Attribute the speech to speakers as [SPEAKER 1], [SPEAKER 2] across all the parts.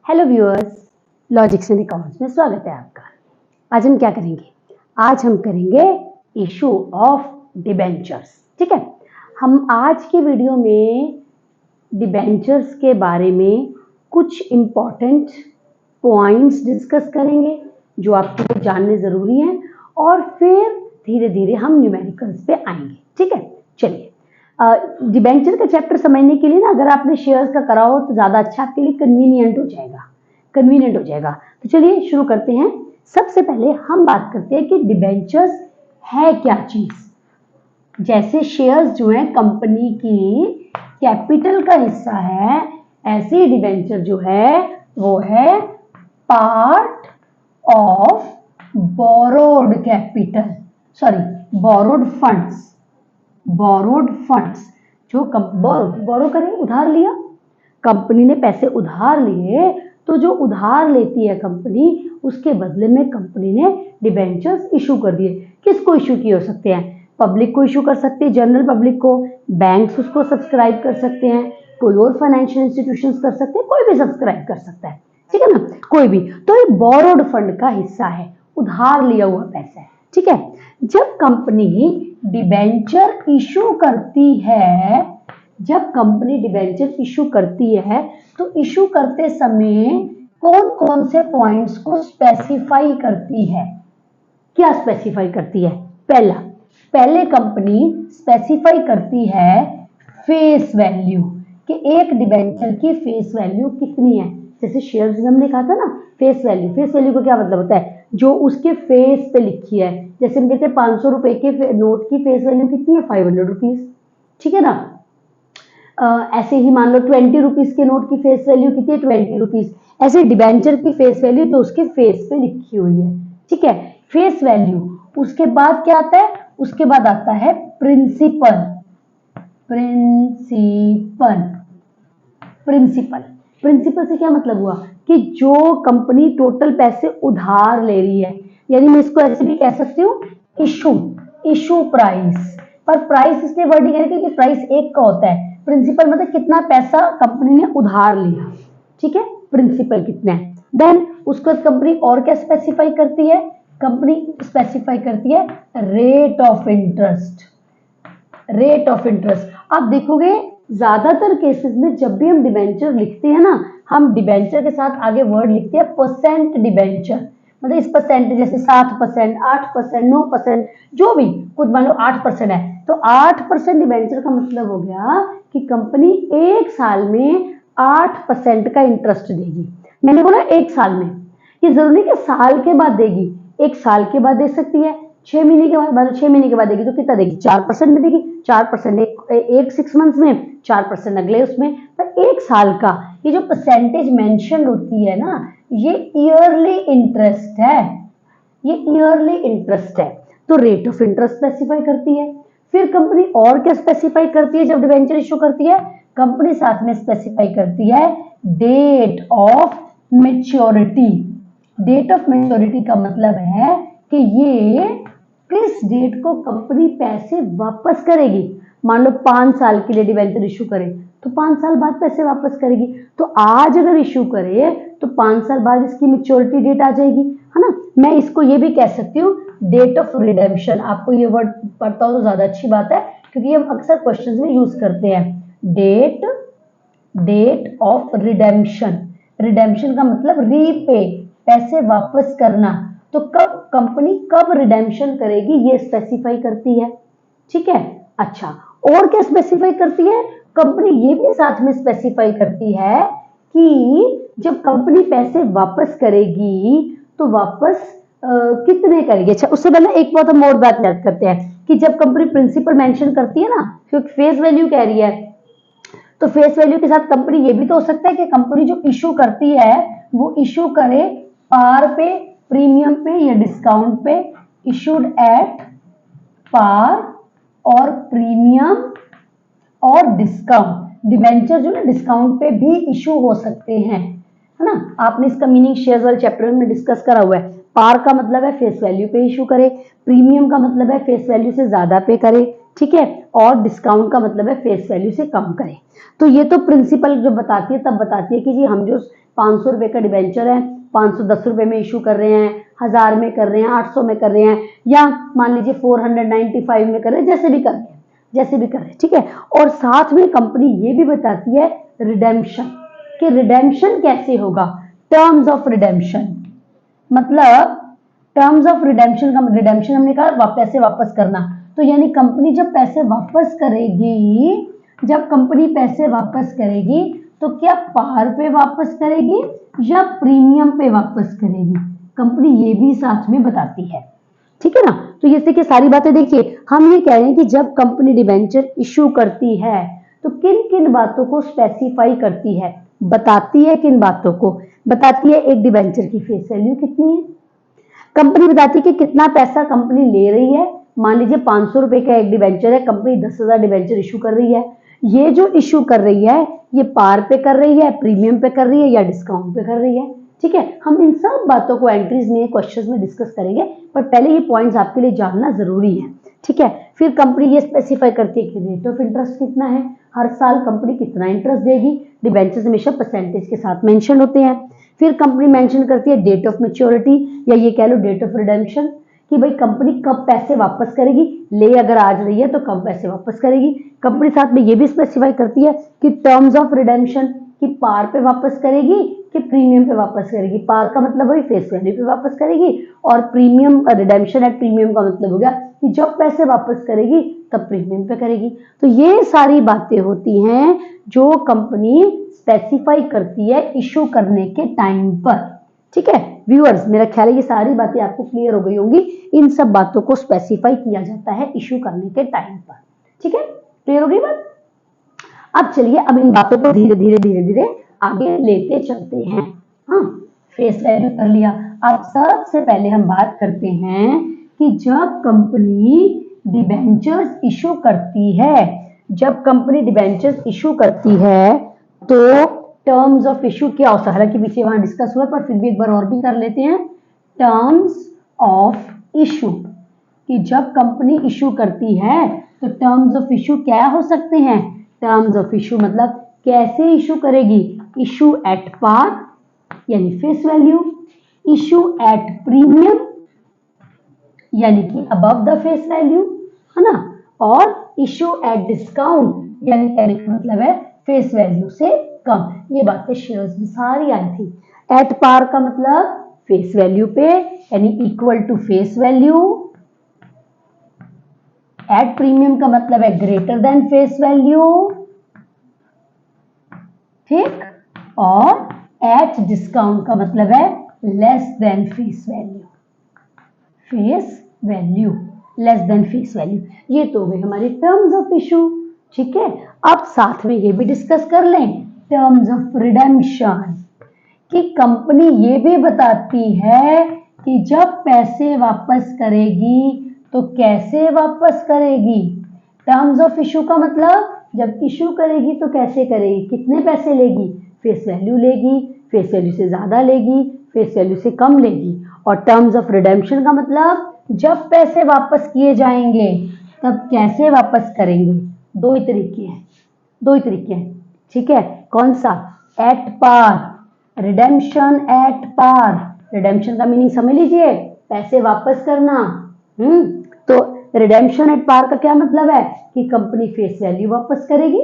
[SPEAKER 1] Hello viewers, logics and accounts में स्वागत है आपका। आज हम क्या करेंगे? आज हम करेंगे इशू ऑफ डिबेंचर्स। ठीक है, हम आज के वीडियो में डिबेंचर्स के बारे में कुछ इम्पॉर्टेंट पॉइंट्स डिस्कस करेंगे जो आपको जानने ज़रूरी हैं और फिर धीरे धीरे हम न्यूमेरिकल्स पे आएंगे। ठीक है, चलिए डिबेंचर का चैप्टर समझने के लिए ना, अगर आपने शेयर्स का करा हो तो ज़्यादा अच्छा, आपके लिए कन्वीनियंट हो जाएगा। तो चलिए शुरू करते हैं। सबसे पहले हम बात करते हैं कि डिबेंचर्स है क्या चीज़। जैसे शेयर्स जो है कंपनी की कैपिटल का हिस्सा है, ऐसे डिबेंचर जो है वो है part of borrowed capital, borrowed funds जो बोरो करें, उधार लिया, कंपनी ने पैसे उधार लिए, तो जो उधार लेती है कंपनी, उसके बदले में कंपनी ने डिबेंचर्स इशू कर दिए। किसको इशू किए हो सकते हैं? पब्लिक को इशू कर सकते हैं, जनरल पब्लिक को, बैंक्स उसको सब्सक्राइब कर सकते हैं, कोई और फाइनेंशियल इंस्टीट्यूशंस कर सकते हैं, कोई भी सब्सक्राइब कर सकता है। ठीक है ना, कोई भी। तो ये बोरोड फंड का हिस्सा है, उधार लिया हुआ पैसा है। ठीक है, जब कंपनी डिबेंचर इशू करती है, तो इशू करते समय कौन कौन से पॉइंट्स को स्पेसिफाई करती है? क्या स्पेसिफाई करती है? पहले कंपनी स्पेसिफाई करती है फेस वैल्यू, कि एक डिबेंचर की फेस वैल्यू कितनी है। जैसे शेयर्स में हमने कहा था ना, फेस वैल्यू का क्या मतलब होता है? जो उसके फेस पे लिखी है। जैसे हम कहते हैं 500 रुपए के नोट की फेस वैल्यू कितनी है? 500 रुपीज। ठीक है ना, ऐसे ही मान लो 20 रुपीज के नोट की फेस वैल्यू कितनी है? 20 रुपीज। ऐसे डिबेंचर की फेस वैल्यू तो उसके फेस पे लिखी हुई है। ठीक है, फेस वैल्यू। उसके बाद क्या आता है? उसके बाद आता है प्रिंसिपल से क्या मतलब हुआ? कि जो कंपनी टोटल पैसे उधार ले रही है, यानी मैं इसको ऐसे भी कह सकती हूँ इशू प्राइस। पर प्राइस इसलिए वर्डिंग है क्योंकि प्राइस एक का होता है, प्रिंसिपल मतलब कितना पैसा कंपनी ने उधार लिया। ठीक है, प्रिंसिपल कितना है। देन उसको कंपनी और क्या स्पेसिफाई करती है? कंपनी स्पेसिफाई करती है रेट ऑफ इंटरेस्ट। आप देखोगे ज्यादातर केसेस में जब भी हम डिबेंचर लिखते हैं ना, हम डिबेंचर के साथ आगे वर्ड लिखते हैं परसेंट डिबेंचर। मतलब इस परसेंट, जैसे 7%, 8%, 9%, जो भी कुछ, मान लो 8% है, तो 8% डिबेंचर का मतलब हो गया कि कंपनी एक साल में 8% का इंटरेस्ट देगी। मैंने बोला एक साल में, ये जरूरी नहीं कि साल के बाद देगी, एक साल के बाद दे सकती है, 6 महीने के बाद, 6 महीने के बाद देगी तो कितना देगी? 4% में देगी। 4% एक 6 मंथ्स में, 4% अगले उसमें। पर एक साल का ये जो परसेंटेज मेंशन होती है ना, ये ईयरली इंटरेस्ट है। तो रेट ऑफ इंटरेस्ट स्पेसिफाई करती है। फिर कंपनी और क्या स्पेसिफाई करती है जब डिबेंचर इशू करती है? कंपनी साथ में स्पेसिफाई करती है date of maturity. Date of maturity का मतलब है कि ये किस डेट को कंपनी पैसे वापस करेगी। मान लो 5 साल के लिए डिबेंचर इशू करे तो 5 साल बाद पैसे वापस करेगी। तो आज अगर इशू करे तो 5 साल बाद इसकी मैच्योरिटी डेट आ जाएगी, है ना। मैं इसको ये भी कह सकती हूँ डेट ऑफ रिडेम्पशन। आपको ये वर्ड पढ़ता हो तो ज्यादा अच्छी बात है, क्योंकि हम अक्सर क्वेश्चन में यूज करते हैं। डेट ऑफ रिडेम्पशन का मतलब रीपे, पैसे वापस करना। तो कंपनी कब रिडेम्पशन करेगी ये स्पेसिफाई करती है। ठीक है, अच्छा, और क्या स्पेसिफाई करती है? कंपनी ये भी साथ में स्पेसिफाई करती है कि जब कंपनी पैसे वापस करेगी तो वापस कितने करेगी। अच्छा, उससे पहले एक बहुत हम और बात याद करते हैं कि जब कंपनी प्रिंसिपल मेंशन करती है ना, क्योंकि फेस वैल्यू कह रही है, तो फेस वैल्यू के साथ कंपनी ये भी तो हो सकता है कि कंपनी जो इशू करती है वो इशू करे पार पे, प्रीमियम पे या डिस्काउंट पे। इशूड एट पार और प्रीमियम और डिस्काउंट। डिबेंचर जो ना डिस्काउंट पे भी इशू हो सकते हैं, है ना। आपने इसका मीनिंग शेयर्स वाले चैप्टर में डिस्कस करा हुआ है। पार का मतलब है फेस वैल्यू पे इशू करे, प्रीमियम का मतलब है फेस वैल्यू से ज्यादा पे करे, ठीक है, और डिस्काउंट का मतलब है फेस वैल्यू से कम करें। तो ये तो प्रिंसिपल जो बताती है तब बताती है कि जी हम जो 500 रुपए का डिबेंचर है 510 रुपए में इशू कर रहे हैं, 1000 में कर रहे हैं, 800 में कर रहे हैं, या मान लीजिए 495 में कर रहे हैं, जैसे भी कर रहे हैं, जैसे भी कर रहे हैं, ठीक है। और साथ में कंपनी ये भी बताती है रिडेम्पशन, कि रिडेम्पशन कैसे होगा, टर्म्स ऑफ रिडेम्पशन, मतलब टर्म्स ऑफ रिडेम्पशन का रिडेम्पशन हमने कहा पैसे वापस करना, तो यानी कंपनी जब पैसे वापस करेगी, जब कंपनी पैसे वापस करेगी तो क्या पार पे वापस करेगी या प्रीमियम पे वापस करेगी, कंपनी ये भी साथ में बताती है, ठीक है ना। तो ये देखिए सारी बातें देखिए, हम ये कह रहे हैं कि जब कंपनी डिबेंचर इशू करती है तो किन किन बातों को स्पेसिफाई करती है, बताती है, किन बातों को बताती है। एक डिबेंचर की फेस वैल्यू कितनी है, कंपनी बताती है कि कितना पैसा कंपनी ले रही है। मान लीजिए 500 रुपए का एक डिबेंचर है, कंपनी 10,000 डिबेंचर इशू कर रही है। ये जो इशू कर रही है ये पार पे कर रही है, प्रीमियम पे कर रही है या डिस्काउंट पे कर रही है, ठीक है। हम इन सब बातों को एंट्रीज में क्वेश्चंस में डिस्कस करेंगे, पर पहले ये पॉइंट्स आपके लिए जानना जरूरी है, ठीक है। फिर कंपनी ये स्पेसिफाई करती है कि रेट ऑफ इंटरेस्ट कितना है, हर साल कंपनी कितना इंटरेस्ट देगी, डिबेंचर्स हमेशा परसेंटेज के साथ मेंशन होते हैं। फिर कंपनी मेंशन करती है डेट ऑफ मैच्योरिटी, या ये कह लो डेट ऑफ रिडेम्पशन, कि भाई कंपनी कब पैसे वापस करेगी, ले अगर आज रही है तो कब पैसे वापस करेगी। कंपनी साथ में ये भी स्पेसिफाई करती है कि टर्म्स ऑफ रिडेम्पशन, कि पार पे वापस करेगी कि प्रीमियम पे वापस करेगी। पार का मतलब वही फेस वैल्यू पे वापस करेगी, और प्रीमियम रिडेम्पशन एट प्रीमियम का मतलब हो गया कि जब पैसे वापस करेगी तब प्रीमियम पे करेगी। तो ये सारी बातें होती हैं जो कंपनी स्पेसिफाई करती है इशू करने के टाइम पर, ठीक है। व्यूअर्स मेरा ख्याल है ये सारी बातें आपको क्लियर हो गई होंगी, इन सब बातों को स्पेसिफाई किया जाता है इशू करने के टाइम पर, ठीक है, क्लियर हो गई बात। अब चलिए अब इन बातों को धीरे धीरे धीरे धीरे आगे लेते चलते हैं। हाँ, फेस वैल्यू कर लिया। अब सबसे पहले हम बात करते हैं कि जब कंपनी डिबेंचर्स इशू करती है, जब कंपनी डिबेंचर्स इशू करती है तो टर्म्स ऑफ इशू क्या होता है, हालांकि पीछे वहां डिस्कस हुआ पर फिर भी एक बार और भी कर लेते हैं। टर्म्स ऑफ इशू, कि जब कंपनी इशू करती है तो टर्म्स ऑफ इशू क्या हो सकते हैं, टर्म्स ऑफ इशू मतलब कैसे इशू करेगी, इशू एट पार यानी face value, issue at premium यानी कि अबव द फेस वैल्यू, है ना, और इशू एट डिस्काउंट यानी कहने का मतलब है फेस वैल्यू से कम। ये बातें शेयर्स में सारी आई थी। एट पार का मतलब फेस वैल्यू पे यानी equal to face value, at premium का मतलब है ग्रेटर देन फेस वैल्यू, ठीक, और एट डिस्काउंट का मतलब है less than face value, face value less than face value. ये तो गए हमारे टर्म्स ऑफ इशू, ठीक है। अब साथ में ये भी डिस्कस कर लें टर्म्स ऑफ रिडेम्पशन, कि कंपनी ये भी बताती है कि जब पैसे वापस करेगी तो कैसे वापस करेगी। टर्म्स ऑफ इशू का मतलब जब इशू करेगी तो कैसे करेगी, कितने पैसे लेगी, फेस वैल्यू लेगी, फेस वैल्यू से ज्यादा लेगी, फेस वैल्यू से कम लेगी। और टर्म्स ऑफ रिडेम्पशन का मतलब जब पैसे वापस किए जाएंगे तब कैसे वापस करेंगे। दो ही तरीके हैं, ठीक है। कौन सा, at par, redemption at par. Redemption का मीनिंग समझ लीजिए, पैसे वापस करना। तो रिडेम्पशन एट पार का क्या मतलब है कि कंपनी फेस वैल्यू वापस करेगी।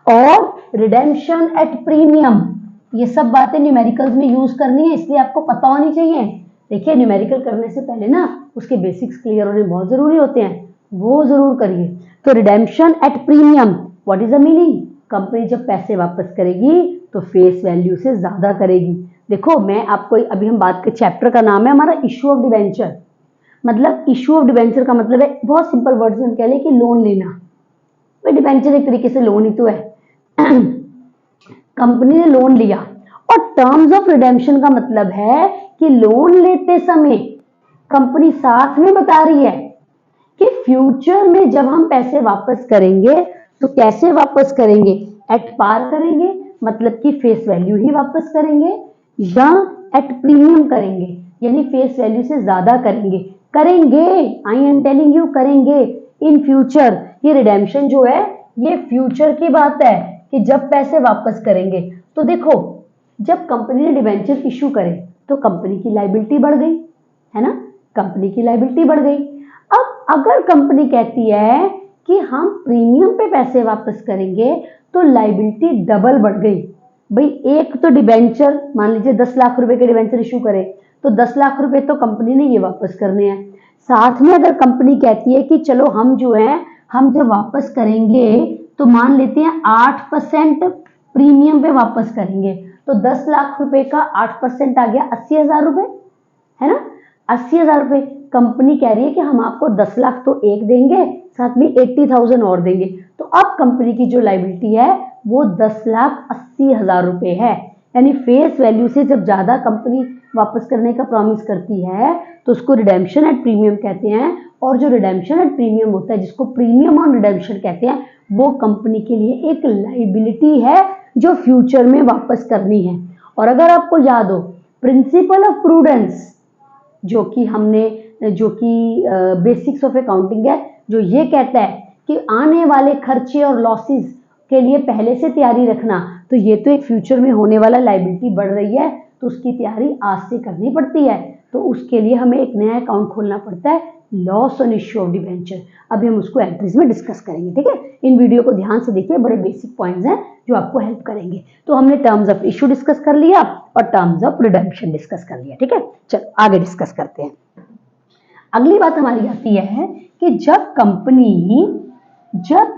[SPEAKER 1] और रिडेम्पशन एट प्रीमियम, ये सब बातें न्यूमेरिकल्स में यूज करनी है, इसलिए आपको पता होनी चाहिए। देखिए न्यूमेरिकल करने से पहले ना उसके बेसिक्स क्लियर होने बहुत जरूरी होते हैं, वो जरूर करिए। तो redemption at premium, what is the meaning, company जब पैसे वापस करेगी तो फेस वैल्यू से ज्यादा करेगी। देखो मैं आपको अभी हम बात के चैप्टर का नाम है हमारा इशू ऑफ डिबेंचर, मतलब इशू ऑफ डिबेंचर का मतलब है बहुत सिंपल वर्ड्स में हम कह लें कि लोन लेना। भाई डिबेंचर एक तरीके से लोन ही तो है। कंपनी ने लोन लिया, और टर्म्स ऑफ रिडेम्पशन का मतलब है कि लोन लेते समय कंपनी साथ में बता रही है कि फ्यूचर में जब हम पैसे वापस करेंगे तो कैसे वापस करेंगे, एट पार करेंगे मतलब कि फेस वैल्यू ही वापस करेंगे, या एट प्रीमियम करेंगे यानी फेस वैल्यू से ज्यादा करेंगे। आई एम टेलिंग यू करेंगे, इन फ्यूचर, ये रिडेम्पशन जो है ये फ्यूचर की बात है कि जब पैसे वापस करेंगे। तो देखो, जब कंपनी ने डिबेंचर इशू करे तो कंपनी की लायबिलिटी बढ़ गई, है ना, कंपनी की लायबिलिटी बढ़ गई। अब अगर कंपनी कहती है कि हम प्रीमियम पे पैसे वापस करेंगे तो लायबिलिटी डबल बढ़ गई। भाई एक तो डिबेंचर, मान लीजिए 10 लाख रुपए के डिबेंचर इशू करे तो 10 लाख रुपए तो कंपनी ने ये वापस करने हैं। साथ में अगर कंपनी कहती है कि चलो हम जो है हम जब वापस करेंगे तो मान लेते हैं 8% प्रीमियम पे वापस करेंगे, तो 10 लाख रुपए का 8% आ गया 80,000 रुपए, है ना, 80,000 रुपए। कंपनी कह रही है कि हम आपको 10 लाख तो एक देंगे, साथ में 80,000 और देंगे। तो अब कंपनी की जो लायबिलिटी है वो 10,80,000 रुपए है। यानी फेस वैल्यू से जब ज्यादा कंपनी वापस करने का प्रॉमिस करती है तो उसको रिडेम्पशन एट प्रीमियम कहते हैं। और जो रिडेम्पशन एट प्रीमियम होता है, जिसको प्रीमियम ऑन रिडेम्पशन कहते हैं, वो कंपनी के लिए एक लायबिलिटी है जो फ्यूचर में वापस करनी है। और अगर आपको याद हो प्रिंसिपल ऑफ प्रूडेंस, जो कि बेसिक्स ऑफ अकाउंटिंग है, जो ये कहता है कि आने वाले खर्चे और लॉसेस के लिए पहले से तैयारी रखना। तो ये तो एक फ्यूचर में होने वाला लायबिलिटी बढ़ रही है तो उसकी तैयारी आज से करनी पड़ती है। तो उसके लिए हमें एक नया अकाउंट खोलना पड़ता है, loss on issue of debenture. अभी हम उसको एंट्रीज में डिस्कस करेंगे, ठीक है। इन वीडियो को ध्यान से देखिए, बड़े बेसिक पॉइंट्स हैं जो आपको हेल्प करेंगे। तो हमने टर्म्स ऑफ इशू डिस्कस कर लिया और टर्म्स ऑफ रिडेम्पशन डिस्कस कर लिया, ठीक है। चलो आगे डिस्कस करते हैं। अगली बात हमारी आती है कि जब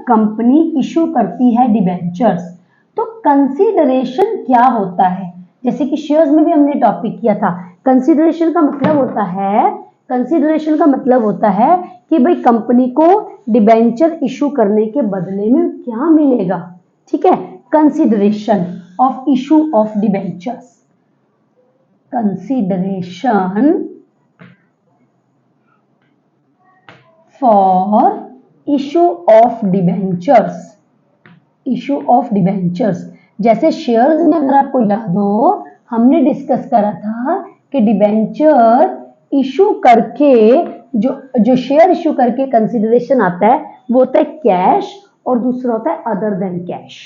[SPEAKER 1] कंपनी इशू करती है डिबेंचर्स तो कंसीडरेशन क्या होता है। जैसे कि शेयर्स में भी हमने टॉपिक किया था, कंसीडरेशन का मतलब होता है कि भाई कंपनी को डिबेंचर इशू करने के बदले में क्या मिलेगा, ठीक है। Consideration of issue of debentures, consideration for issue of debentures. जैसे शेयर्स में अगर आपको याद हो, हमने डिस्कस करा था कि डिबेंचर इशू करके जो शेयर इशू करके कंसीडरेशन आता है वो होता है कैश, और दूसरा होता है अदर देन कैश,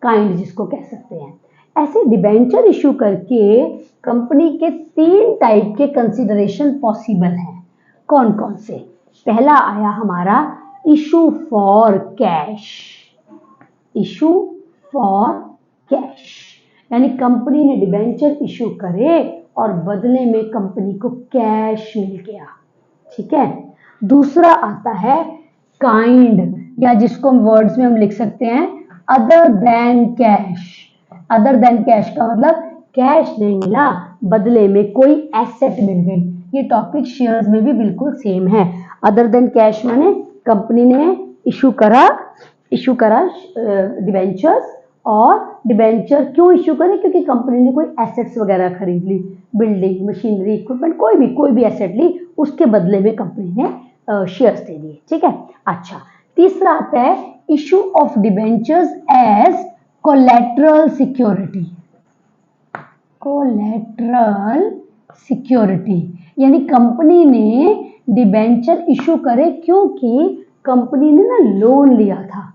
[SPEAKER 1] काइंड जिसको कह सकते हैं। ऐसे डिबेंचर इशू करके कंपनी के 3 टाइप के कंसीडरेशन पॉसिबल हैं। कौन कौन से? पहला आया हमारा इशू फॉर कैश, यानी कंपनी ने डिबेंचर इशू करे और बदले में कंपनी को कैश मिल गया, ठीक है। दूसरा आता है काइंड, या जिसको हम वर्ड्स में हम लिख सकते हैं अदर देन कैश का मतलब कैश नहीं मिला, बदले में कोई एसेट मिल गई। ये टॉपिक शेयर्स में भी बिल्कुल सेम है। अदर देन कैश माने कंपनी ने इशू करा डिबेंचर्स, और डिबेंचर क्यों इशू करे? क्योंकि कंपनी ने कोई एसेट्स वगैरह खरीद ली, बिल्डिंग, मशीनरी, इक्विपमेंट, कोई भी एसेट ली, उसके बदले में कंपनी ने शेयर्स दे दिए, ठीक है। अच्छा, तीसरा आता है issue of debentures as collateral security, यानी कंपनी ने डिबेंचर इशू करे क्योंकि कंपनी ने ना लोन लिया था,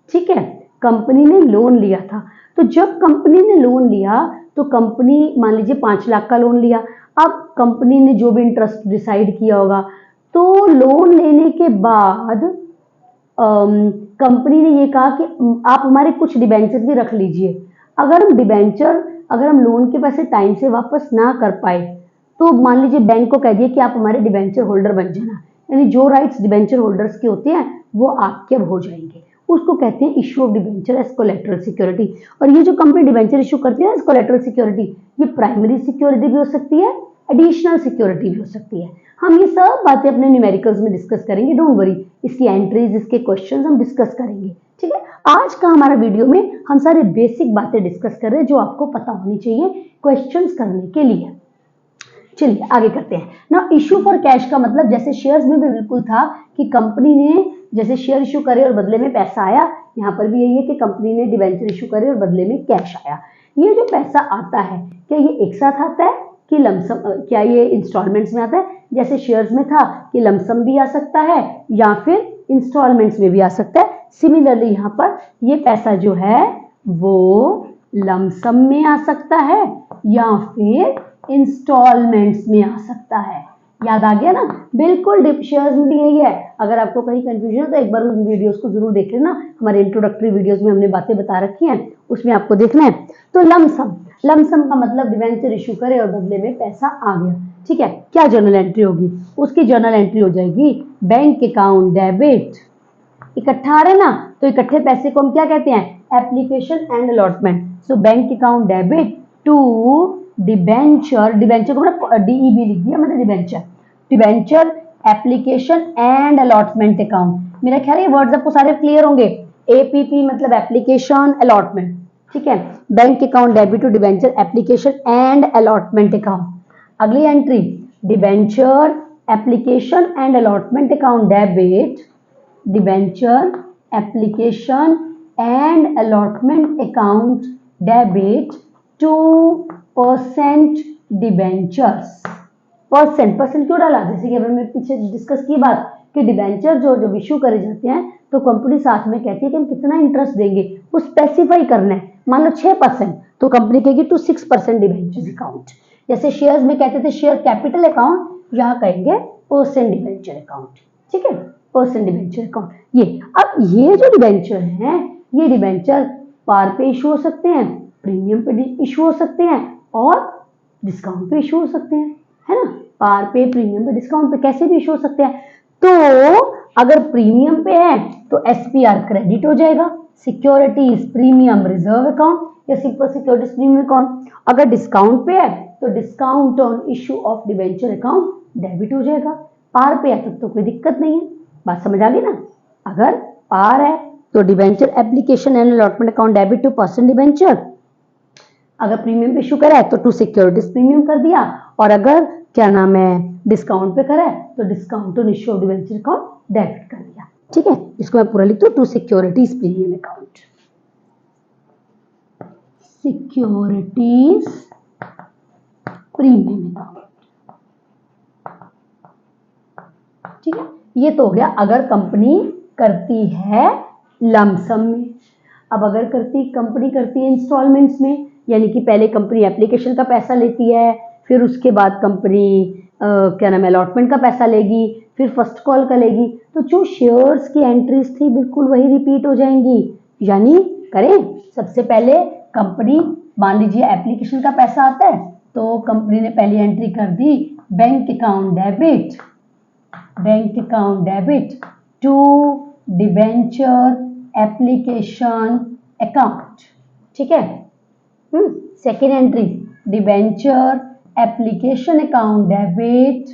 [SPEAKER 1] ठीक है। कंपनी ने लोन लिया था, तो जब कंपनी ने लोन लिया तो कंपनी मान लीजिए 5 लाख का लोन लिया। अब कंपनी ने जो भी इंटरेस्ट डिसाइड किया होगा, तो लोन लेने के बाद कंपनी ने ये कहा कि आप हमारे कुछ डिबेंचर भी रख लीजिए। अगर हम लोन के पैसे टाइम से वापस ना कर पाए तो मान लीजिए बैंक को कह दिए कि आप हमारे डिबेंचर होल्डर बन जाना, यानी जो राइट्स डिबेंचर होल्डर्स के होते हैं वो आपके अब हो जाएंगे। उसको कहते हैं issue of debenture as collateral security. और ये जो कंपनी डिबेंचर इशू करती है एज कोलैटरल सिक्योरिटी, ये प्राइमरी सिक्योरिटी भी हो सकती है, एडिशनल सिक्योरिटी भी हो सकती है। हम ये सब बातें अपने न्यूमेरिकल्स में डिस्कस करेंगे, डोंट वरी। इसकी एंट्रीज, इसके क्वेश्चंस हम डिस्कस करेंगे, ठीक है। आज का हमारा वीडियो में हम सारे बेसिक बातें डिस्कस कर रहे हैं जो आपको पता होनी चाहिए क्वेश्चंस करने के लिए। चलिए आगे करते हैं ना। इशू फॉर कैश का मतलब जैसे शेयर्स में भी बिल्कुल था कि कंपनी ने जैसे शेयर इशू करे और बदले में पैसा आया, यहाँ पर भी यही है कि कंपनी ने डिबेंचर इशू करे और बदले में कैश आया। ये जो पैसा आता है क्या ये एक साथ आता है कि लमसम, क्या ये इंस्टॉलमेंट्स में आता है? जैसे शेयर्स में था कि लमसम भी आ सकता है या फिर इंस्टॉलमेंट्स में भी आ सकता है। सिमिलरली यहाँ पर ये पैसा जो है वो लमसम में आ सकता है या फिर इंस्टॉलमेंट्स में आ सकता है। याद आ गया ना? बिल्कुल डिप शेयर्स में भी यही है। अगर आपको कहीं कंफ्यूजन है तो एक बार उन वीडियोस को जरूर देख लेना, हमारे इंट्रोडक्टरी वीडियोस में हमने बातें बता रखी हैं, उसमें आपको देखना है। तो लमसम, लमसम का मतलब डिवेंचर इशू करे और बदले में पैसा आ गया, ठीक है। क्या जर्नल एंट्री होगी? उसकी जर्नल एंट्री हो जाएगी बैंक अकाउंट डेबिट। इकट्ठा आ रहे ना, तो इकट्ठे पैसे को हम क्या कहते हैं? Application and allotment. So bank account debit to debenture, debenture को मैंने DEB लिख दिया, मतलब debenture, debenture application and allotment account. मेरा ख्याल है वर्ड्स आपको सारे क्लियर होंगे। APP मतलब एप्लीकेशन, अलॉटमेंट, ठीक है। Bank account debit to debenture application and allotment account. अगली entry debenture application and allotment account debit, debenture application and allotment account debit 2% debentures. Percent क्यों डाला? जैसे कि अभी मैं पीछे डिस्कस की बात कि डिबेंचर जो इश्यू करे जाते हैं तो कंपनी साथ में कहती है कि हम कितना इंटरेस्ट देंगे, वो स्पेसिफाई करना है। मान लो 6%, तो कंपनी कहेगी टू 6% डिबेंचर अकाउंट। जैसे शेयर्स में कहते थे शेयर कैपिटल अकाउंट, यहाँ कहेंगे परसेंट डिबेंचर अकाउंट, ठीक है, परसेंट डिबेंचर अकाउंट। ये अब ये जो डिबेंचर हैं, ये डिबेंचर पार पे इशू हो सकते हैं, प्रीमियम पे इशू हो सकते हैं और डिस्काउंट पे इशू हो सकते हैं, है ना। पार पे, प्रीमियम पे, डिस्काउंट पे कैसे भी इशू हो सकते हैं। तो अगर प्रीमियम पे है तो SPR क्रेडिट हो जाएगा, सिक्योरिटीज प्रीमियम रिजर्व अकाउंट या सिंपल सिक्योरिटीज प्रीमियम अकाउंट। अगर डिस्काउंट पे है तो discount on issue of debenture account debit हो जाएगा। पार पे है तो कोई दिक्कत नहीं है। बात समझ आ गई ना? अगर पार है तो debenture application and allotment account debit two percent debenture. अगर प्रीमियम पे इशू करा है तो टू सिक्योरिटीज प्रीमियम कर दिया, और अगर क्या नाम है डिस्काउंट पे करा है तो discount on issue of debenture account debit कर दिया, ठीक है। इसको मैं पूरा लिख दूं, to securities premium account, securities premium account, ठीक है। ये तो हो गया अगर कंपनी करती है लमसम में। अब अगर कंपनी करती है इंस्टॉलमेंट्स में, यानी कि पहले कंपनी एप्लीकेशन का पैसा लेती है, फिर उसके बाद कंपनी क्या नाम है अलॉटमेंट का पैसा लेगी, फिर फर्स्ट कॉल का लेगी, तो जो शेयर्स की एंट्रीज थी बिल्कुल वही रिपीट हो जाएंगी। यानी करें, सबसे पहले कंपनी, मान लीजिए एप्लीकेशन का पैसा आता है तो कंपनी ने पहली एंट्री कर दी bank account debit, bank account debit to debenture application account, ठीक है। Second entry debenture application account debit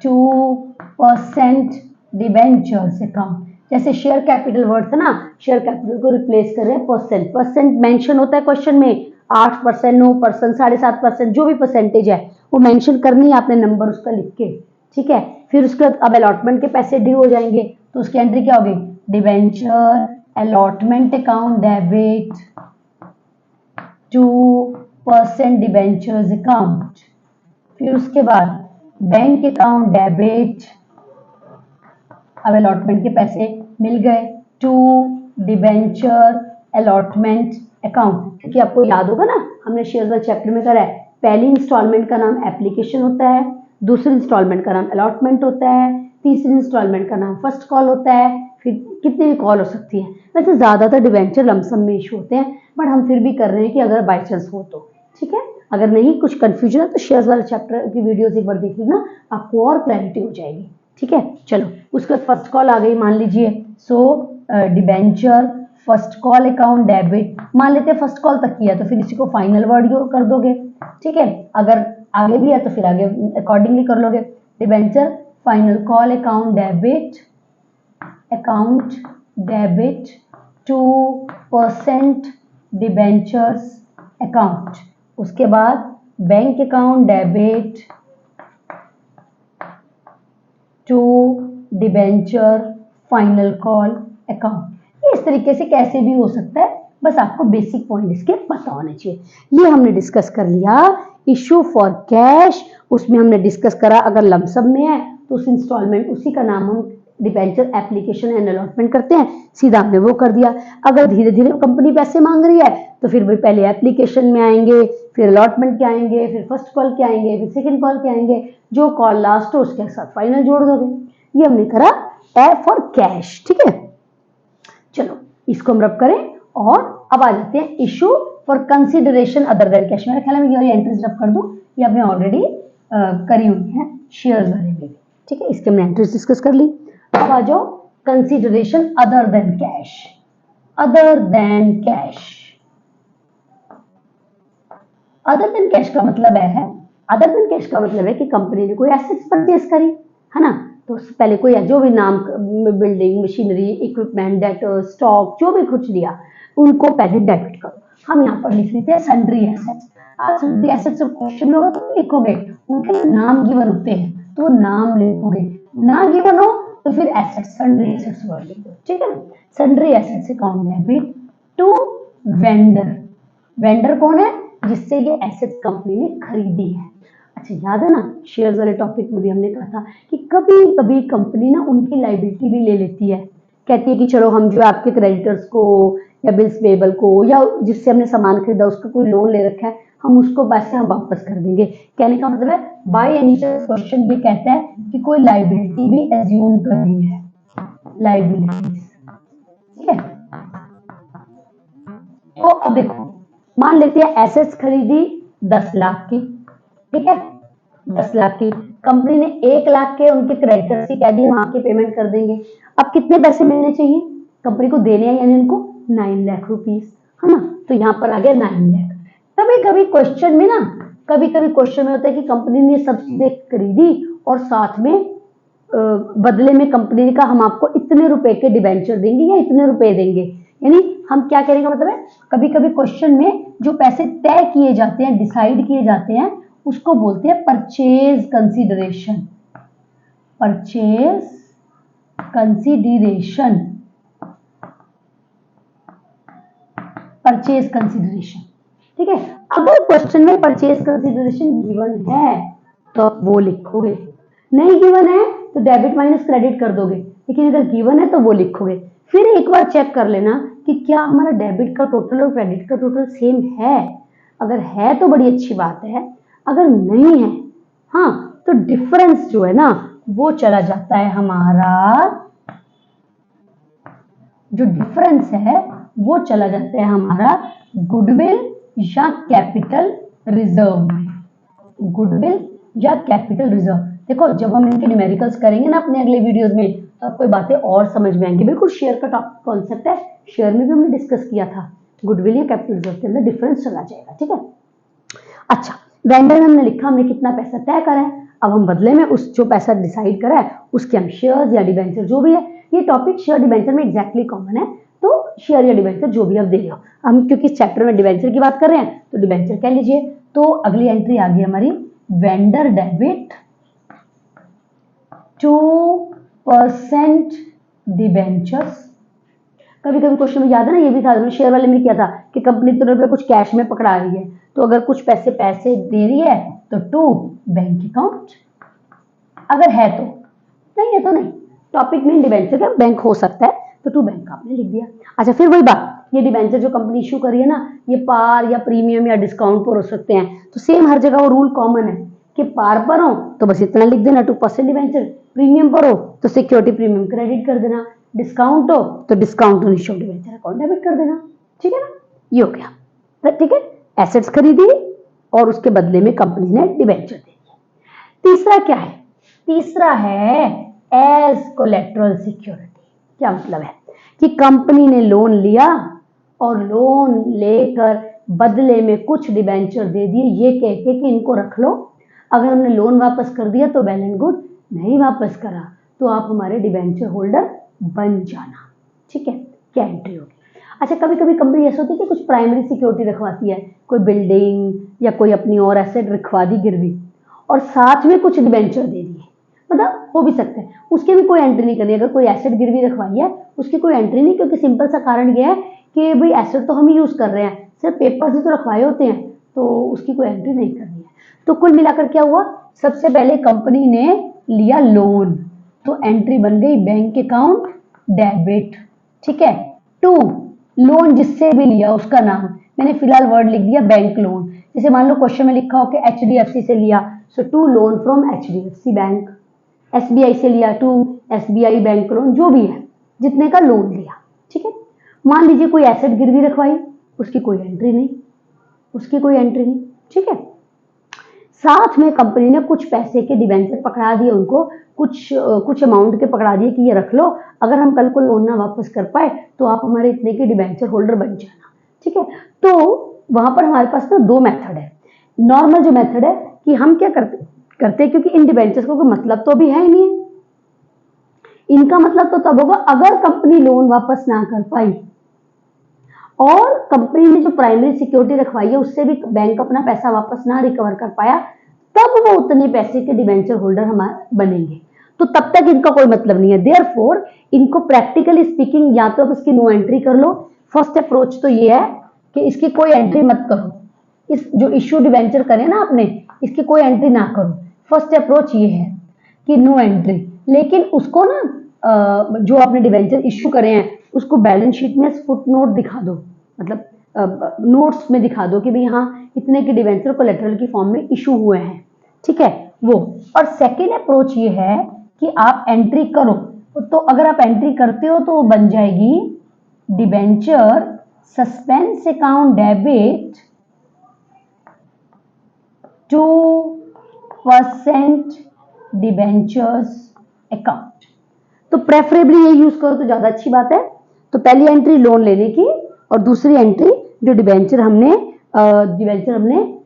[SPEAKER 1] 2% debentures account. जैसे शेयर कैपिटल वर्ड था ना, शेयर कैपिटल को रिप्लेस कर रहे हैं परसेंट। परसेंट मेंशन होता है क्वेश्चन में, 8%, 9%, 7.5%, जो भी परसेंटेज है वो मेंशन करनी है आपने, नंबर उसका लिख के, ठीक है। फिर उसके बाद अब अलॉटमेंट के पैसे ड्यू हो जाएंगे तो उसकी एंट्री क्या होगी? Debenture allotment account debit 2% debentures account. फिर उसके बाद बैंक अकाउंट डेबिट, अब अलॉटमेंट के पैसे मिल गए, टू डिबेंचर अलॉटमेंट अकाउंट। क्योंकि आपको याद होगा ना, हमने शेयर वाले चैप्टर में करा है, पहली इंस्टॉलमेंट का नाम एप्लीकेशन होता है, दूसरी इंस्टॉलमेंट का नाम अलॉटमेंट होता है, तीसरी इंस्टॉलमेंट का नाम फर्स्ट कॉल होता है, फिर कितनी भी कॉल हो सकती है। वैसे ज्यादातर डिबेंचर लमसम में इशू होते हैं, बट हम फिर भी कर रहे हैं कि अगर बाई चांस हो तो, ठीक है। अगर नहीं कुछ कंफ्यूजन है तो शेयर्स वाले चैप्टर की वीडियोस एक बार देख लेना, आपको और क्लैरिटी हो जाएगी, ठीक है। चलो उसके बाद फर्स्ट कॉल आ गई मान लीजिए, सो debenture first call account debit, मान लेते हैं फर्स्ट कॉल तक किया तो फिर इसी को फाइनल वर्ड कर दोगे, ठीक है। अगर आगे भी है तो फिर आगे अकॉर्डिंगली कर लोगे। Debenture final call account debit 2% debentures account. उसके बाद bank account debit to debenture final call account. इस तरीके से कैसे भी हो सकता है, बस आपको बेसिक पॉइंट इसके पता होने चाहिए। ये हमने डिस्कस कर लिया इशू फॉर कैश, उसमें हमने डिस्कस करा अगर लमसम में है तो उस इंस्टॉलमेंट उसी का नाम हम डिबेंचर एप्लीकेशन एंड अलॉटमेंट करते हैं, सीधा हमने वो कर दिया। अगर धीरे धीरे कंपनी पैसे मांग रही है तो फिर भी पहले एप्लीकेशन में आएंगे, फिर अलॉटमेंट के आएंगे, फिर फर्स्ट कॉल के आएंगे, फिर सेकंड कॉल के आएंगे, जो कॉल लास्ट हो उसके साथ फाइनल जोड़ दोगे। ये हमने करा ए फॉर कैश, ठीक है। चलो इसको हम रब करें और अब आ जाते हैं issue for consideration other than cash. मेरे ख्याल में ये वाली एंट्रीज रब कर दूं, ये आपने ऑलरेडी करी हुई है शेयर्स वाले में भी, ठीक है। इसके हमने एंट्रीज डिस्कस कर ली। अब आ जाओ consideration other than cash. Other than cash, other than cash का मतलब है, अदर देन कैश का मतलब है कि कंपनी ने कोई एसेट्स परचेज करी, है ना, तो पहले कोई जो भी नाम, building, machinery, equipment, debtor, stock, जो भी कुछ लिया उनको पहले डेबिट करो। हम यहाँ पर लिख लेते हैं सन्ड्री एसेट्स। आज सन्ड्री एसेट्स क्वेश्चन में होगा तो लिखोगे, उनके नाम गिवन होते हैं तो नाम लिखोगे, ना गिवन हो तो फिर एसेट्स, सन्ड्री एसेट्स वर्ड लिख दो, ठीक है। Sundry assets account debit to vendor. Vendor कौन है? जिससे ये एसेट्स कंपनी ने खरीदी है। अच्छा याद है ना, शेयर्स वाले टॉपिक में भी हमने कहा था कि कभी कभी कंपनी ना उनकी लायबिलिटी भी ले लेती है, कहती है कि चलो हम जो आपके क्रेडिटर्स को या बिल्स पेबल को या जिससे हमने सामान खरीदा उसका कोई लोन ले रखा है, हम उसको पैसे हम वापस कर देंगे। कहने का मतलब है बाय इनिशियल क्वेश्चन ये कहता है कि कोई लायबिलिटी भी एज्यूम कर रही है, लायबिलिटीज, ठीक है। तो अब देखो, मान लेते हैं एसेट्स खरीदी 10 लाख की, ठीक है, 10 लाख की, कंपनी ने 1 लाख के उनके क्रेडिटर्स की कह दी हम आपके पेमेंट कर देंगे। अब कितने पैसे मिलने चाहिए कंपनी को देने हैं, यानी उनको 9 लाख रुपीस, है ना। तो यहाँ पर आ गया 9 लाख। कभी कभी क्वेश्चन में ना, कभी कभी क्वेश्चन में होता है कि कंपनी ने सब चीजें खरीदी और साथ में बदले में कंपनी ने कहा हम आपको इतने रुपए के डिबेंचर देंगे या इतने रुपए देंगे। यानी हम क्या करेंगे, मतलब है कभी कभी क्वेश्चन में जो पैसे तय किए जाते हैं, डिसाइड किए जाते हैं, उसको बोलते हैं purchase consideration. Purchase consideration, purchase consideration, ठीक है। अगर क्वेश्चन में परचेज कंसीडरेशन गिवन है तो आप वो लिखोगे, नहीं गिवन है तो डेबिट माइनस क्रेडिट कर दोगे, लेकिन अगर गिवन है तो वो लिखोगे। फिर एक बार चेक कर लेना कि क्या हमारा डेबिट का टोटल और क्रेडिट का टोटल सेम है। अगर है तो बड़ी अच्छी बात है, अगर नहीं है, हाँ, तो डिफरेंस जो है ना वो चला जाता है हमारा, जो डिफरेंस है वो चला जाता है हमारा गुडविल या कैपिटल रिजर्व में। गुडविल या कैपिटल रिजर्व, देखो जब हम इनके न्यूमेरिकल्स करेंगे ना अपने अगले वीडियोस में तो आपको बातें और समझ में आएंगी। बिल्कुल शेयर का टॉपिक कॉन्सेप्ट है, शेयर में भी हमने डिस्कस किया था, गुडविल या कैपिटल रिजर्व के अंदर डिफरेंस चला जाएगा, ठीक है। अच्छा, वेंडर में हमने लिखा हमने कितना पैसा तय करा है, अब हम बदले में उस जो पैसा डिसाइड करा है उसके हम शेयर्स या डिबेंचर जो भी है, ये टॉपिक शेयर डिबेंचर में एग्जैक्टली कॉमन है, तो शेयर या डिबेंचर जो भी आप दे लो। हम क्योंकि इस चैप्टर में डिबेंचर की बात कर रहे हैं तो डिबेंचर कह लीजिए। तो अगली एंट्री आ गई हमारी वेंडर डेबिट 2% डिबेंचर्स। कभी कभी क्वेश्चन में याद है ना, ये भी था शेयर वाले में किया था कि कंपनी तो रुपये कुछ कैश में पकड़ा रही है, तो अगर कुछ पैसे दे रही है तो 2 बैंक अकाउंट, अगर है तो, नहीं है तो नहीं। टॉपिक में डिबेंचर का बैंक हो सकता है तो 2 बैंक आपने लिख दिया। अच्छा, फिर वही बात, ये डिबेंचर जो कंपनी इशू करी है ना, ये पार या प्रीमियम या डिस्काउंट पर हो सकते हैं, तो सेम हर जगह वो रूल कॉमन है कि पार पर हो तो बस इतना लिख देना 2% डिबेंचर, प्रीमियम पर हो तो सिक्योरिटी प्रीमियम क्रेडिट कर देना, डिस्काउंट हो तो discount on issue debenture account debit कर देना, ठीक है ना। ये हो गया, ठीक है। एसेट्स खरीदी और उसके बदले में कंपनी ने डिबेंचर दे दिया। तीसरा क्या है? तीसरा है एज कोलेटरल सिक्योरिटी। क्या मतलब है कि कंपनी ने लोन लिया और लोन लेकर बदले में कुछ डिबेंचर दे दिए, ये कह के कि इनको रख लो, अगर हमने लोन वापस कर दिया तो वेल एंड गुड, नहीं वापस करा तो आप हमारे डिबेंचर होल्डर बन जाना, ठीक है। क्या एंट्री होगी? अच्छा, कभी कभी कंपनी ऐसा होती है कि कुछ प्राइमरी सिक्योरिटी रखवाती है, कोई बिल्डिंग या कोई अपनी और एसेट रखवा दी गिरवी और साथ में कुछ डिबेंचर दे दिए, मतलब हो भी सकते हैं, उसके भी कोई एंट्री नहीं करनी। अगर कोई एसेट गिरवी रखवाई है उसकी कोई एंट्री नहीं, क्योंकि सिंपल सा कारण यह है कि भाई एसेट तो हम ही यूज कर रहे हैं, सिर्फ पेपर्स ही तो रखवाए होते हैं, तो उसकी कोई एंट्री नहीं करनी है। तो कुल मिलाकर क्या हुआ, सबसे पहले कंपनी ने लिया लोन, तो एंट्री बन गई बैंक अकाउंट डेबिट। ठीक है। टू, लोन जिससे भी लिया उसका नाम, मैंने फिलहाल वर्ड लिख दिया बैंक लोन। जैसे मान लो क्वेश्चन में लिखा हो कि HDFC से लिया, so to loan from HDFC bank. SBI से लिया, टू SBI बैंक लोन, जो भी है जितने का लोन लिया। ठीक है। मान लीजिए कोई एसेट गिरवी रखवाई, उसकी कोई एंट्री नहीं, उसकी कोई एंट्री नहीं। ठीक है। साथ में कंपनी ने कुछ पैसे के डिबेंचर पकड़ा दिए उनको, कुछ अमाउंट के पकड़ा दिए कि ये रख लो, अगर हम कल को लोन ना वापस कर पाए तो आप हमारे इतने के डिबेंचर होल्डर बन जाना। ठीक है। तो वहां पर हमारे पास ना दो मेथड है। नॉर्मल जो मेथड है कि हम क्या करते क्योंकि इन डिबेंचर्स को कोई मतलब तो भी है ही नहीं, इनका मतलब तो तब होगा अगर कंपनी लोन वापस ना कर पाई और कंपनी ने जो प्राइमरी सिक्योरिटी रखवाई है उससे भी बैंक अपना पैसा वापस ना रिकवर कर पाया, तब वो उतने पैसे के डिबेंचर होल्डर हमारे बनेंगे। तो तब तक इनका कोई मतलब नहीं है। देयरफॉर इनको प्रैक्टिकली स्पीकिंग या तो आप इसकी नो एंट्री कर लो। फर्स्ट अप्रोच तो ये है कि इसकी कोई एंट्री मत करो, इस जो इश्यू डिबेंचर करे ना आपने, इसकी कोई एंट्री ना करो। फर्स्ट अप्रोच ये है कि नो एंट्री। लेकिन उसको ना जो आपने डिबेंचर इश्यू करे हैं उसको बैलेंस शीट में फुट नोट दिखा दो, मतलब नोट्स में दिखा दो कि भाई हाँ इतने के डिबेंचर कोलेटरल की फॉर्म में इशू हुए हैं। ठीक है वो। और सेकेंड अप्रोच ये है कि आप एंट्री करो, तो अगर आप एंट्री करते हो तो बन जाएगी debenture suspense account debit 2% debentures account. तो प्रेफरेबली ये यूज करो तो ज्यादा अच्छी बात है। तो पहली एंट्री लोन लेने की और दूसरी एंट्री जो डिबेंचर हमने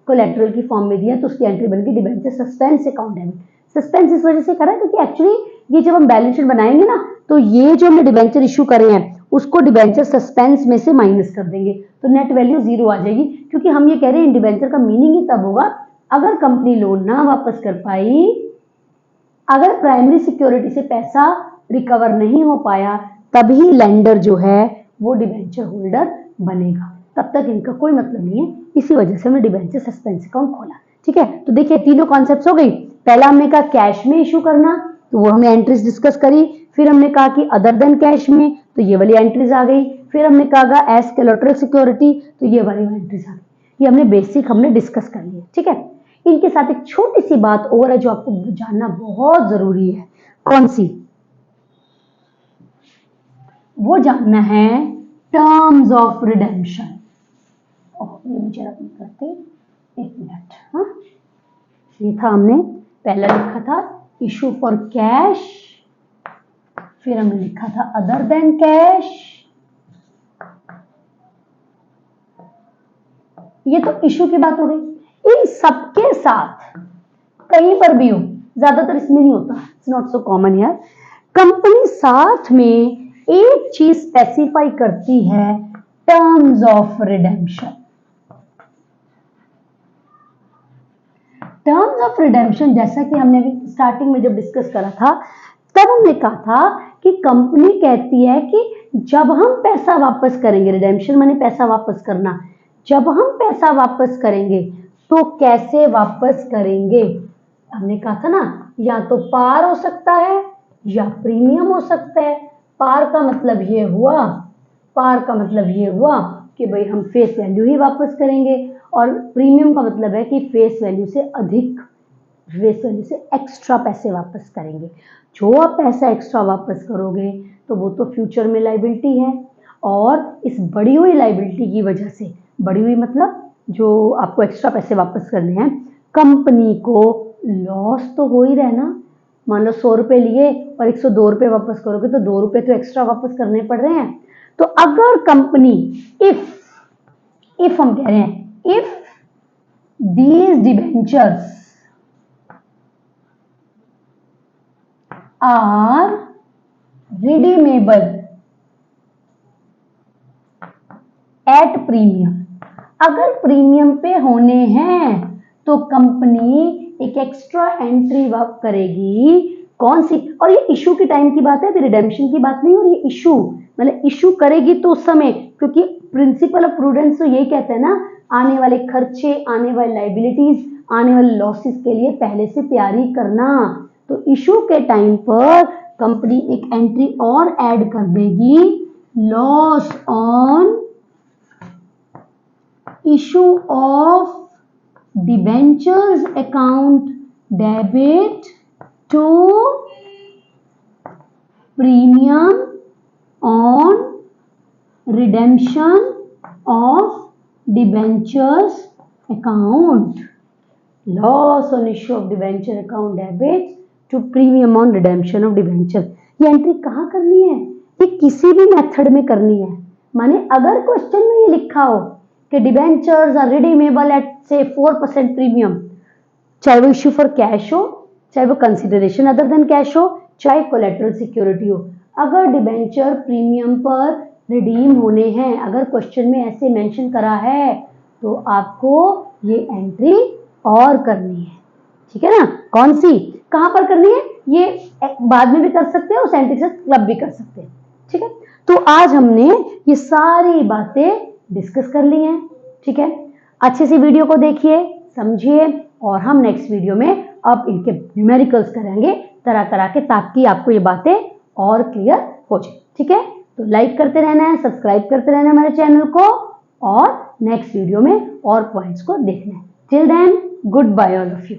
[SPEAKER 1] कोलेटरल की फॉर्म में दिया तो उसकी एंट्री बन गई debenture suspense account debit. Suspense इस वजह से करा क्योंकि एक्चुअली ये जब हम बैलेंस शीट बनाएंगे ना तो ये जो हमने डिबेंचर इशू करे हैं उसको डिबेंचर सस्पेंस में से माइनस कर देंगे तो नेट वैल्यू 0 आ जाएगी। क्योंकि हम ये कह रहे हैं डिबेंचर का मीनिंग ही तब होगा अगर कंपनी लोन ना वापस कर पाई, अगर प्राइमरी सिक्योरिटी से पैसा रिकवर नहीं हो पाया, तभी लेंडर जो है वो डिबेंचर होल्डर बनेगा। तब तक इनका कोई मतलब नहीं है, इसी वजह से हमने डिबेंचर सस्पेंस अकाउंट खोला। ठीक है। तो देखिए तीनों कॉन्सेप्ट्स हो गई। पहला हमने कहा कैश में इशू करना, तो वो हमने एंट्रीज डिस्कस करी। फिर हमने कहा कि अदर देन कैश में, तो ये वाली एंट्रीज आ गई। फिर हमने कहा एज कोलेटरल सिक्योरिटी, तो ये वाली एंट्रीज आ गई। ये हमने बेसिक डिस्कस कर लिया। ठीक है। इनके साथ एक छोटी सी बात और है जो आपको जानना बहुत जरूरी है। कौन सी? वो जानना है टर्म्स ऑफ रिडेम्पशन। ये मुझे अपने करते 1 मिनट। हाँ, ये था हमने पहला लिखा था इशू फॉर कैश, फिर हमने लिखा था अदर देन कैश। ये तो इशू की बात हो गई। इन सबके साथ कहीं पर भी हो, ज्यादातर इसमें नहीं होता, इट्स नॉट सो कॉमन यार, कंपनी साथ में एक चीज स्पेसिफाई करती है terms of redemption. Terms of redemption जैसा कि हमने स्टार्टिंग में जब डिस्कस करा था तब हमने कहा था कि कंपनी कहती है कि जब हम पैसा वापस करेंगे, रिडेम्पशन माने पैसा वापस करना, जब हम पैसा वापस करेंगे तो कैसे वापस करेंगे। हमने कहा था ना या तो पार हो सकता है या प्रीमियम हो सकता है। पार का मतलब ये हुआ कि भाई हम फेस वैल्यू ही वापस करेंगे, और प्रीमियम का मतलब है कि फेस वैल्यू से अधिक, फेस वैल्यू से एक्स्ट्रा पैसे वापस करेंगे। जो आप पैसा एक्स्ट्रा वापस करोगे तो वो तो फ्यूचर में लाइबिलिटी है, और इस बढ़ी हुई लाइबिलिटी की वजह से, बढ़ी हुई मतलब जो आपको एक्स्ट्रा पैसे वापस करने हैं, कंपनी को लॉस तो हो ही रहना। मान लो 100 रुपए लिए और 102 रुपए वापस करोगे तो 2 रुपए तो एक्स्ट्रा वापस करने पड़ रहे हैं। तो अगर कंपनी इफ हम कह रहे हैं if these debentures are redeemable at premium, अगर प्रीमियम पे होने हैं तो कंपनी एक एक्स्ट्रा एंट्री वर्क करेगी। कौन सी? और ये इशू के टाइम की बात है, रिडेम्पशन की बात नहीं। और ये इशू मतलब इशू करेगी तो उस समय, क्योंकि प्रिंसिपल ऑफ प्रूडेंस तो यही कहता है ना, आने वाले खर्चे, आने वाले लाइबिलिटीज, आने वाले लॉसेस के लिए पहले से तैयारी करना। तो इशू के टाइम पर कंपनी एक एंट्री और ऐड कर देगी, loss on issue of debentures account debit to premium on redemption of debentures account, loss on issue of debenture account debit to premium on redemption of debenture. ये entry कहाँ करनी है? ये किसी भी मेथड में करनी है। माने अगर क्वेश्चन में ये लिखा हो कि डिबेंचर्स आर रिडीमेबल एट से 4% प्रीमियम, चाहे वो इश्यू फॉर कैश हो, चाहे वो कंसिडरेशन अदर देन कैश हो, चाहे कोलेटरल सिक्योरिटी हो, अगर डिबेंचर प्रीमियम पर रिडीम होने हैं, अगर क्वेश्चन में ऐसे मेंशन करा है तो आपको ये एंट्री और करनी है। ठीक है ना? कौन सी, कहां पर करनी है? ये बाद में भी कर सकते हैं, उस एंट्री से क्लब भी कर सकते हैं। ठीक है, तो आज हमने ये सारी बातें डिस्कस कर ली हैं। ठीक है, अच्छे से वीडियो को देखिए, समझिए, और हम नेक्स्ट वीडियो में अब इनके न्यूमेरिकल्स करेंगे तरह तरह के, ताकि आपको ये बातें और क्लियर हो जाए। ठीक है, तो लाइक करते रहना है, सब्सक्राइब करते रहना है हमारे चैनल को, और नेक्स्ट वीडियो में और पॉइंट्स को देखना है। Till then, goodbye all of you.